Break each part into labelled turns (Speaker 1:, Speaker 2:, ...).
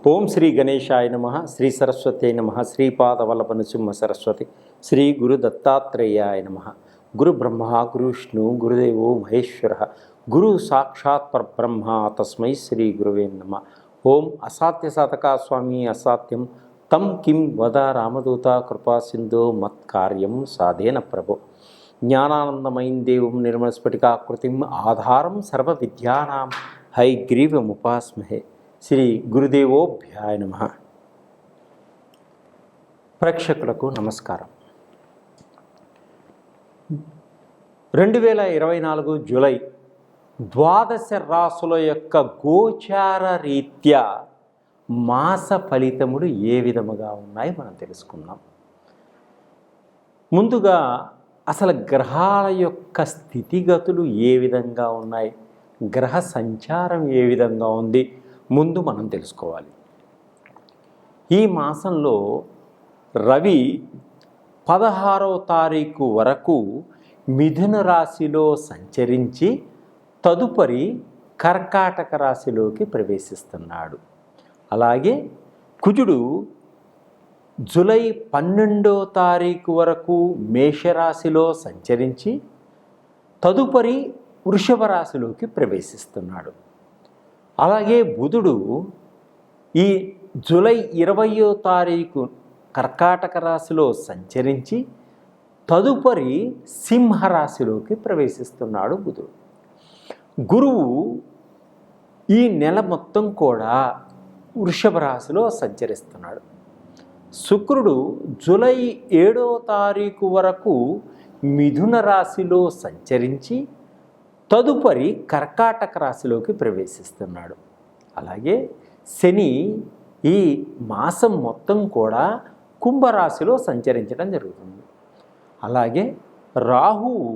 Speaker 1: ఓం శ్రీ గణేశాయ నమ, శ్రీ సరస్వతి నమ, శ్రీపాదవల్లభ నృసింహ సరస్వతి, శ్రీ గురు దత్తాత్రేయాయ నమ. గురు బ్రహ్మ గురు విష్ణు గురుదేవో మహేశ్వర, గురు సాక్షాత్ పరబ్రహ్మ తస్మై శ్రీ గురువే నమ. ఓం అసాధ్య సాధకా స్వామి అసాధ్యం తం కిం వద రామదూత కృపా సింధో మత్కార్యం సాధేన ప్రభో. జ్ఞానానందమయం దేవం నిర్మలస్ఫటికాకృతిం ఆధారం సర్వ విద్యానాం హైగ్రీవముపాస్మహే. శ్రీ గురుదేవోభ్యాయ నమః. ప్రేక్షకులకు నమస్కారం. 2024 జూలై ద్వాదశ రాశుల యొక్క గోచార రీత్యా మాస ఫలితములు ఏ విధముగా ఉన్నాయి మనం తెలుసుకుందాం. ముందుగా అసలు గ్రహాల యొక్క స్థితిగతులు ఏ విధంగా ఉన్నాయి, గ్రహ సంచారం ఏ విధంగా ఉంది ముందు మనం తెలుసుకోవాలి. ఈ మాసంలో రవి 16వ తారీఖు వరకు మిథున రాశిలో సంచరించి తదుపరి కర్కాటక రాశిలోకి ప్రవేశిస్తున్నాడు. అలాగే కుజుడు జూలై 12వ తారీఖు వరకు మేషరాశిలో సంచరించి తదుపరి వృషభ రాశిలోకి ప్రవేశిస్తున్నాడు. అలాగే బుధుడు ఈ జూలై 20వ తారీఖు కర్కాటక రాశిలో సంచరించి తదుపరి సింహరాశిలోకి ప్రవేశిస్తున్నాడు బుధుడు. గురువు ఈ నెల మొత్తం కూడా వృషభ రాశిలో సంచరిస్తున్నాడు. శుక్రుడు జూలై 7వ తారీఖు వరకు మిథున రాశిలో సంచరించి తదుపరి కర్కాటక రాశిలోకి ప్రవేశిస్తున్నాడు. అలాగే శని ఈ మాసం మొత్తం కూడా కుంభరాశిలో సంచరించడం జరుగుతుంది. అలాగే రాహువు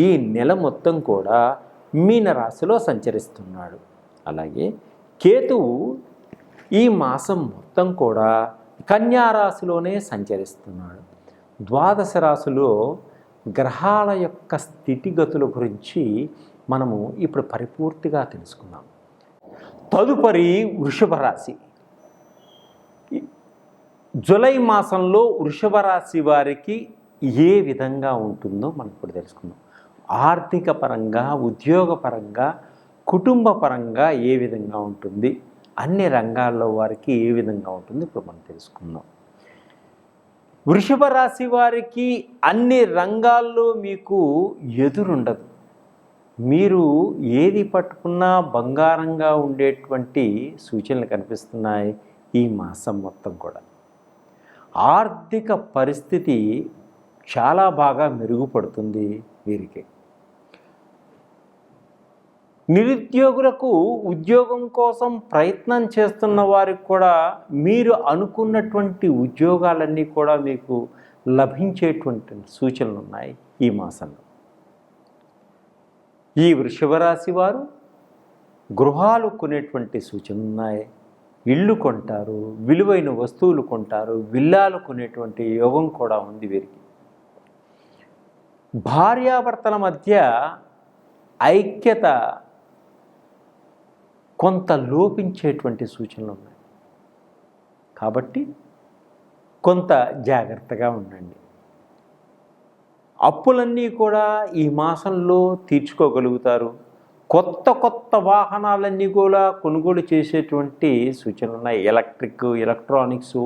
Speaker 1: ఈ నెల మొత్తం కూడా మీనరాశిలో సంచరిస్తున్నాడు. అలాగే కేతువు ఈ మాసం మొత్తం కూడా కన్యారాశిలోనే సంచరిస్తున్నాడు. ద్వాదశ రాశిలో గ్రహాల యొక్క స్థితిగతుల గురించి మనము ఇప్పుడు పరిపూర్తిగా తెలుసుకుందాం. తదుపరి వృషభ రాశి. జూలై మాసంలో వృషభ రాశి వారికి ఏ విధంగా ఉంటుందో మనం ఇప్పుడు తెలుసుకుందాం. ఆర్థిక పరంగా, ఉద్యోగపరంగా, కుటుంబ పరంగా ఏ విధంగా ఉంటుంది, అన్ని రంగాల్లో వారికి ఏ విధంగా ఉంటుంది ఇప్పుడు మనం తెలుసుకుందాం. వృషభ రాశి వారికి అన్ని రంగాల్లో మీకు ఎదురుండదు. మీరు ఏది పట్టుకున్నా బంగారంగా ఉండేటువంటి సూచనలు కనిపిస్తున్నాయి ఈ మాసం మొత్తం కూడా. ఆర్థిక పరిస్థితి చాలా బాగా మెరుగుపడుతుంది వీరికి. నిరుద్యోగులకు ఉద్యోగం కోసం ప్రయత్నం చేస్తున్న వారికి కూడా మీరు అనుకున్నటువంటి ఉద్యోగాలన్నీ కూడా మీకు లభించేటువంటి సూచనలు ఉన్నాయి ఈ మాసంలో. ఈ వృషభ రాశి వారు గృహాలు కొనేటువంటి సూచనలు ఉన్నాయి. ఇళ్ళు కొంటారు, విలువైన వస్తువులు కొంటారు, విల్లాలు కొనేటువంటి యోగం కూడా ఉంది వీరికి. భార్యాభర్తల మధ్య ఐక్యత కొంత లోపించేటువంటి సూచనలు ఉన్నాయి. కాబట్టి కొంత జాగ్రత్తగా ఉండండి. అప్పులన్నీ కూడా ఈ మాసంలో తీర్చుకోగలుగుతారు. కొత్త కొత్త వాహనాలన్నీ కూడా కొనుగోలు చేసేటువంటి సూచనలు ఉన్నాయి. ఎలక్ట్రిక్, ఎలక్ట్రానిక్స్,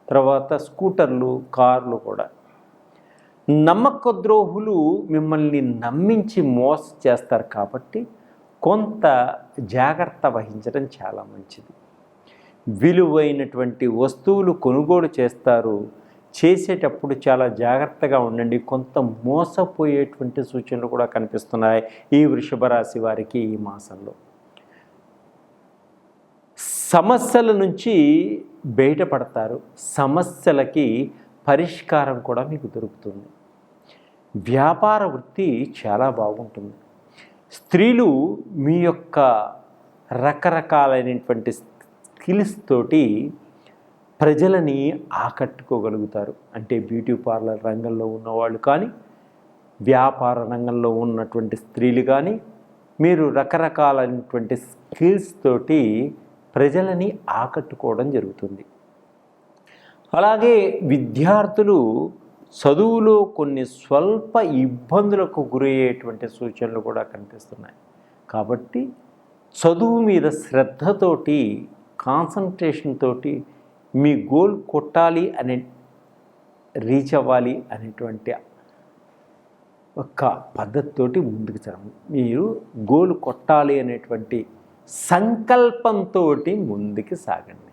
Speaker 1: తర్వాత స్కూటర్లు, కార్లు కూడా. నమ్మక ద్రోహులు మిమ్మల్ని నమ్మించి మోసం చేస్తారు కాబట్టి కొంత జాగ్రత్త వహించడం చాలా మంచిది. విలువైనటువంటి వస్తువులు కొనుగోలు చేస్తారు, చేసేటప్పుడు చాలా జాగ్రత్తగా ఉండండి. కొంత మోసపోయేటువంటి సూచనలు కూడా కనిపిస్తున్నాయి ఈ వృషభ రాశి వారికి ఈ మాసంలో. సమస్యల నుంచి బయటపడతారు, సమస్యలకి పరిష్కారం కూడా మీకు దొరుకుతుంది. వ్యాపార వృత్తి చాలా బాగుంటుంది. స్త్రీలు మీ యొక్క రకరకాలైనటువంటి స్కిల్స్ తోటి ప్రజలని ఆకట్టుకోగలుగుతారు. అంటే బ్యూటీ పార్లర్ రంగంలో ఉన్నవాళ్ళు కానీ, వ్యాపార రంగంలో ఉన్నటువంటి స్త్రీలు కానీ, మీరు రకరకాలైనటువంటి స్కిల్స్ తోటి ప్రజలని ఆకట్టుకోవడం జరుగుతుంది. అలాగే విద్యార్థులు చదువులో కొన్ని స్వల్ప ఇబ్బందులకు గురయ్యేటువంటి సూచనలు కూడా కనిపిస్తున్నాయి. కాబట్టి చదువు మీద శ్రద్ధతోటి, కాన్సన్ట్రేషన్ తోటి మీ గోల్ కొట్టాలి అనే, రీచ్ అవ్వాలి అనేటువంటి ఒక పద్ధతితోటి ముందుకు సాగండి. మీరు గోల్ కొట్టాలి అనేటువంటి సంకల్పంతో ముందుకు సాగండి.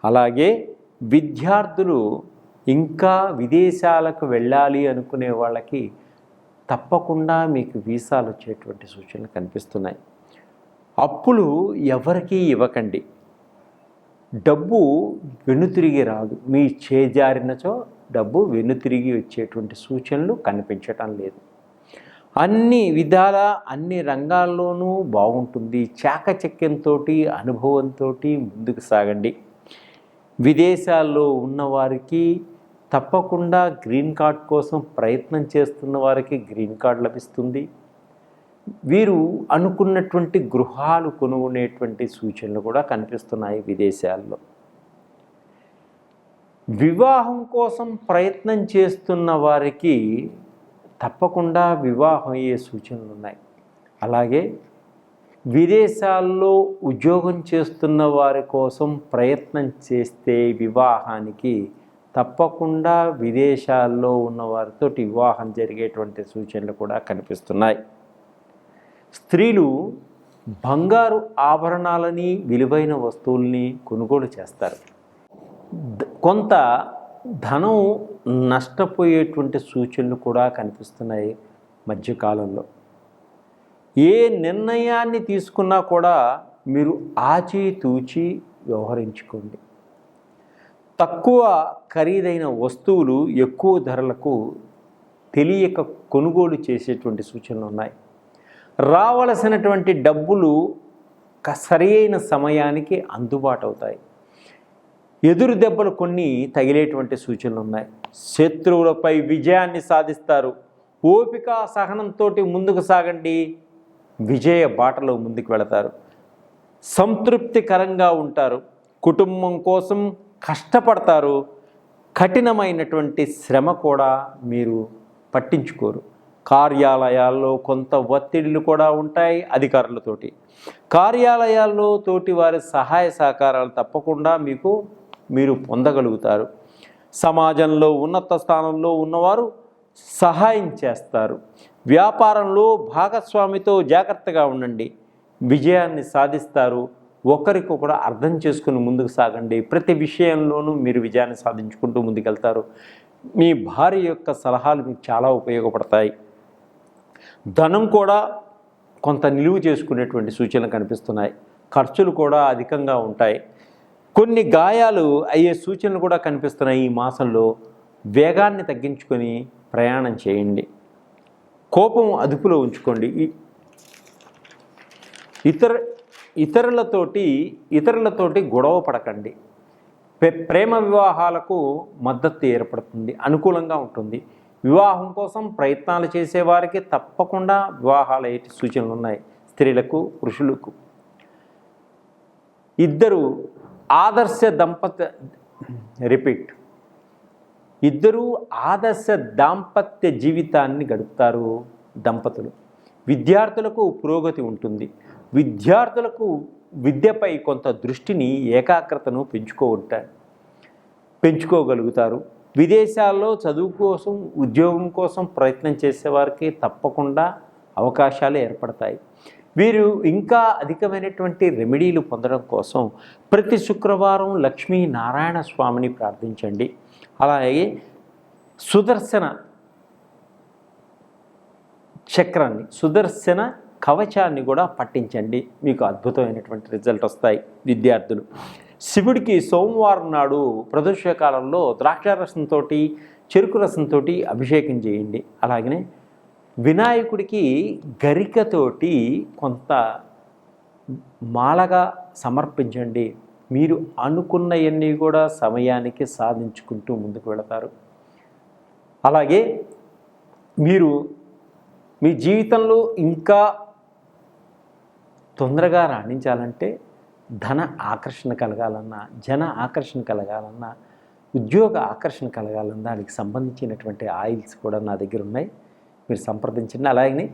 Speaker 1: అలాగే విద్యార్థులు ఇంకా విదేశాలకు వెళ్ళాలి అనుకునే వాళ్ళకి తప్పకుండా మీకు వీసాలు వచ్చేటువంటి సూచనలు కనిపిస్తున్నాయి. అప్పులు ఎవరికీ ఇవ్వకండి. డబ్బు వెనుతిరిగి రాదు. మీ చేజారినచో డబ్బు వెనుతిరిగి వచ్చేటువంటి సూచనలు కనిపించటం లేదు. అన్ని విధాల అన్ని రంగాల్లోనూ బాగుంటుంది. చాకచక్యంతో, అనుభవంతో ముందుకు సాగండి. విదేశాల్లో ఉన్నవారికి తప్పకుండా గ్రీన్ కార్డ్ కోసం ప్రయత్నం చేస్తున్న వారికి గ్రీన్ కార్డ్ లభిస్తుంది. వీరు అనుకున్నటువంటి గృహాలు కొనుక్కునేటువంటి సూచనలు కూడా కనిపిస్తున్నాయి విదేశాల్లో. వివాహం కోసం ప్రయత్నం చేస్తున్న వారికి తప్పకుండా వివాహం అయ్యే సూచనలు ఉన్నాయి. అలాగే విదేశాల్లో ఉద్యోగం చేస్తున్న వారి కోసం ప్రయత్నం చేస్తే వివాహానికి తప్పకుండా విదేశాల్లో ఉన్న వారితో వివాహం జరిగేటువంటి సూచనలు కూడా కనిపిస్తున్నాయి. స్త్రీలు బంగారు ఆభరణాలని, విలువైన వస్తువుల్ని కొనుగోలు చేస్తారు. కొంత ధనం నష్టపోయేటువంటి సూచనలు కూడా కనిపిస్తున్నాయి మధ్యకాలంలో. ఏ నిర్ణయాన్ని తీసుకున్నా కూడా మీరు ఆచితూచి వ్యవహరించుకోండి. తక్కువ ఖరీదైన వస్తువులు ఎక్కువ ధరలకు తెలియక కొనుగోలు చేసేటువంటి సూచనలు ఉన్నాయి. రావలసినటువంటి డబ్బులు సరైన సమయానికి అందుబాటు అవుతాయి. ఎదురు దెబ్బలు కొన్ని తగిలేటువంటి సూచనలు ఉన్నాయి. శత్రువులపై విజయాన్ని సాధిస్తారు. ఓపిక సహనంతో ముందుకు సాగండి. విజయ బాటలో ముందుకు వెళతారు. సంతృప్తికరంగా ఉంటారు. కుటుంబం కోసం కష్టపడతారు. కఠినమైనటువంటి శ్రమ కూడా మీరు పట్టించుకోరు. కార్యాలయాల్లో కొంత ఒత్తిడిలు కూడా ఉంటాయి అధికారులతోటి. కార్యాలయాల్లో తోటి వారి సహాయ సహకారాలు తప్పకుండా మీరు పొందగలుగుతారు. సమాజంలో ఉన్నత స్థానంలో ఉన్నవారు సహాయం చేస్తారు. వ్యాపారంలో భాగస్వామితో జాగ్రత్తగా ఉండండి. విజయాన్ని సాధిస్తారు. ఒకరికొకరు అర్థం చేసుకుని ముందుకు సాగండి. ప్రతి విషయంలోనూ మీరు విజయాన్ని సాధించుకుంటూ ముందుకెళ్తారు. మీ భార్య యొక్క సలహాలు మీకు చాలా ఉపయోగపడతాయి. ధనం కూడా కొంత నిలువ చేసుకునేటువంటి సూచనలు కనిపిస్తున్నాయి. ఖర్చులు కూడా అధికంగా ఉంటాయి. కొన్ని గాయాలు అయ్యే సూచనలు కూడా కనిపిస్తున్నాయి. ఈ మాసంలో వేగాన్ని తగ్గించుకొని ప్రయాణం చేయండి. కోపం అదుపులో ఉంచుకోండి. ఇతరులతోటి గొడవ పడకండి. ప్రేమ వివాహాలకు మద్దతు ఏర్పడుతుంది. అనుకూలంగా ఉంటుంది. వివాహం కోసం ప్రయత్నాలు చేసేవారికి తప్పకుండా వివాహాలు అయ్యే సూచనలు ఉన్నాయి. స్త్రీలకు, పురుషులకు. ఇద్దరు ఆదర్శ దాంపత్య జీవితాన్ని గడుపుతారు దంపతులు. విద్యార్థులకు పురోగతి ఉంటుంది. విద్యార్థులకు విద్యపై కొంత దృష్టిని, ఏకాగ్రతను పెంచుకోగలుగుతారు. విదేశాల్లో చదువు కోసం, ఉద్యోగం కోసం ప్రయత్నం చేసేవారికి తప్పకుండా అవకాశాలు ఏర్పడతాయి. వీరు ఇంకా అధికమైనటువంటి రెమెడీలు పొందడం కోసం ప్రతి శుక్రవారం లక్ష్మీనారాయణ స్వామిని ప్రార్థించండి. అలాగే సుదర్శన చక్రాన్ని, సుదర్శన కవచాన్ని కూడా పట్టించండి. మీకు అద్భుతమైనటువంటి రిజల్ట్ వస్తాయి. విద్యార్థులు శివుడికి సోమవారం నాడు ప్రదోషకాలంలో ద్రాక్షారసంతో, చెరుకు రసంతో అభిషేకం చేయండి. అలాగనే వినాయకుడికి గరికతోటి కొంత మాలగా సమర్పించండి. మీరు అనుకున్నవన్నీ కూడా సమయానికి సాధించుకుంటూ ముందుకు వెళతారు. అలాగే మీరు మీ జీవితంలో ఇంకా తొందరగా రాణించాలంటే ధన ఆకర్షణ కలగాలన్నా, జన ఆకర్షణ కలగాలన్నా, ఉద్యోగ ఆకర్షణ కలగాలన్నా దానికి సంబంధించినటువంటి ఆయిల్స్ కూడా నా దగ్గర ఉన్నాయి, మీరు సంప్రదించండి. అలాగే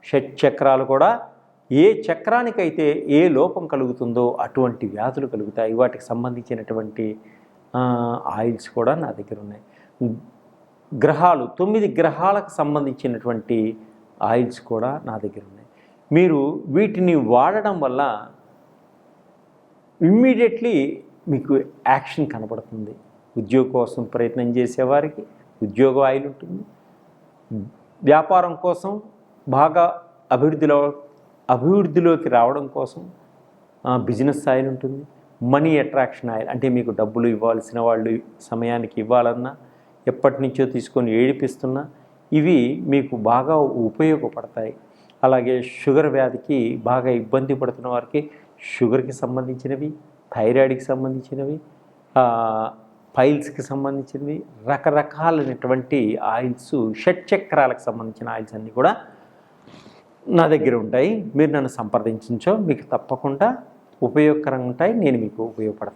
Speaker 1: షట్చక్రాలు కూడా ఏ చక్రానికైతే ఏ లోపం కలుగుతుందో అటువంటి వ్యాధులు కలుగుతాయి. వాటికి సంబంధించినటువంటి ఆయిల్స్ కూడా నా దగ్గర ఉన్నాయి. గ్రహాలు 9 గ్రహాలకు సంబంధించినటువంటి ఆయిల్స్ కూడా నా దగ్గర ఉన్నాయి. మీరు వీటిని వాడడం వల్ల ఇమ్మీడియట్లీ మీకు యాక్షన్ కనబడుతుంది. ఉద్యోగం కోసం ప్రయత్నం చేసేవారికి ఉద్యోగ ఆయిల్ ఉంటుంది. వ్యాపారం కోసం బాగా అభివృద్ధిలోకి రావడం కోసం బిజినెస్ ఆయిల్ ఉంటుంది. మనీ అట్రాక్షన్ ఆయిల్ అంటే మీకు డబ్బులు ఇవ్వాల్సిన వాళ్ళు సమయానికి ఇవ్వాలన్నా, ఎప్పటి నుంచో తీసుకొని ఏడిపిస్తున్నా ఇవి మీకు బాగా ఉపయోగపడతాయి. అలాగే షుగర్ వ్యాధికి బాగా ఇబ్బంది పడుతున్న వారికి షుగర్కి సంబంధించినవి, థైరాయిడ్కి సంబంధించినవి, పైల్స్కి సంబంధించినవి, రకరకాలైనటువంటి ఆయిల్స్, షట్చక్రాలకు సంబంధించిన ఆయిల్స్ అన్నీ కూడా నా దగ్గర ఉంటాయి. మీరు నన్ను సంప్రదించో మీకు తప్పకుండా ఉపయోగకరంగా ఉంటాయి. నేను మీకు ఉపయోగపడతాను.